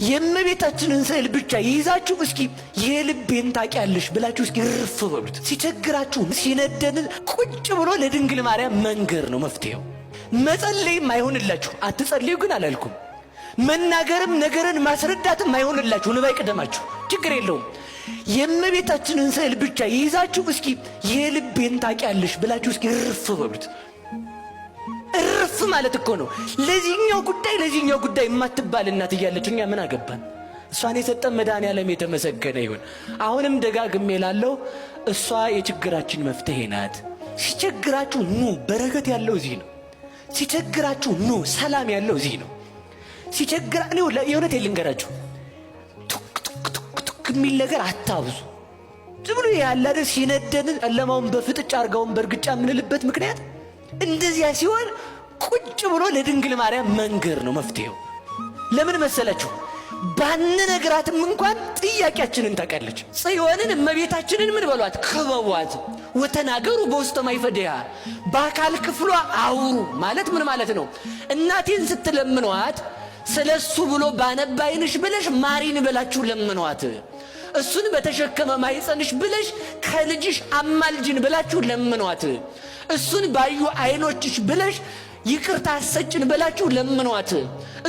የእመቤታችንን ስዕል ብቻ ይዛችሁ እስኪ የልቤን ታውቂያለሽ ብላችሁ እስኪ ርፍ በሉት። ሲቸግራችሁ ሲነደን ቁጭ ብሎ ለድንግል ማርያም መንገር ነው መፍትሄው። መጸለይም አይሆንላችሁ አትጸልዩ ግን አላልኩም። መናገርም ነገርን ማስረዳትም አይሆንላችሁ ንባይ ቀደማችሁ ችግር የለውም። የእመቤታችንን ስዕል ብቻ ይዛችሁ እስኪ የልቤን ታውቂያለሽ ብላችሁ እስኪ ርፍ በሉት። እርፍ ማለት እኮ ነው ለዚህኛው ጉዳይ የማትባል እናት እያለች እኛ ምን አገባን? እሷን የሰጠን መድኃኔዓለም የተመሰገነ ይሁን። አሁንም ደጋግሜ እላለሁ እሷ የችግራችን መፍትሄ ናት። ሲቸግራችሁ ኑ፣ በረከት ያለው እዚህ ነው። ሲቸግራችሁ ኑ፣ ሰላም ያለው እዚህ ነው። ሲቸግራችሁ የእውነት ልንገራችሁ ቱክ የሚል ነገር አታብዙ። ዝም ብሎ ያለ አይደል ሲነደን ጨለማውን በፍጥጫ አርጋውን በእርግጫ የምንልበት ምክንያት እንደዚያ ሲሆን ቁጭ ብሎ ለድንግል ማርያም መንገር ነው መፍትሄው። ለምን መሰላችሁ? ባንነግራትም እንኳን ጥያቄያችንን ታውቃለች። ጽዮንን እመቤታችንን ምን በሏት? ክበቧት። ወተናገሩ በውስተ ማይፈድያ፣ በአካል ክፍሏ አውሩ ማለት ምን ማለት ነው? እናቴን ስትለምኗት ስለሱ ብሎ ባነባይንሽ ብለሽ ማሪን ብላችሁ ለምኗት። እሱን በተሸከመ ማይጸንሽ ብለሽ ከልጅሽ አማልጅን ብላችሁ ለምኗት። እሱን ባዩ አይኖችሽ ብለሽ ይቅርታ ሰጭን ብላችሁ ለምኗት።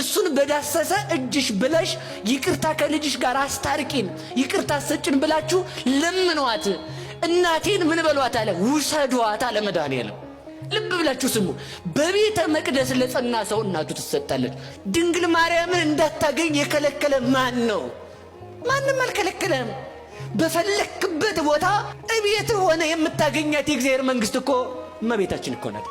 እሱን በዳሰሰ እጅሽ ብለሽ ይቅርታ ከልጅሽ ጋር አስታርቂን ይቅርታ ሰጭን ብላችሁ ለምኗት። እናቴን ምን በሏት አለ? ውሰዷት አለ መድኃኔዓለም። ልብ ብላችሁ ስሙ። በቤተ መቅደስ ለጸና ሰው እናቱ ትሰጣለች። ድንግል ማርያምን እንዳታገኝ የከለከለ ማን ነው? ማንም አልከለከለም። በፈለክበት ቦታ እቤት ሆነ የምታገኛት የእግዚአብሔር መንግሥት እኮ እመቤታችን እኮ ናት።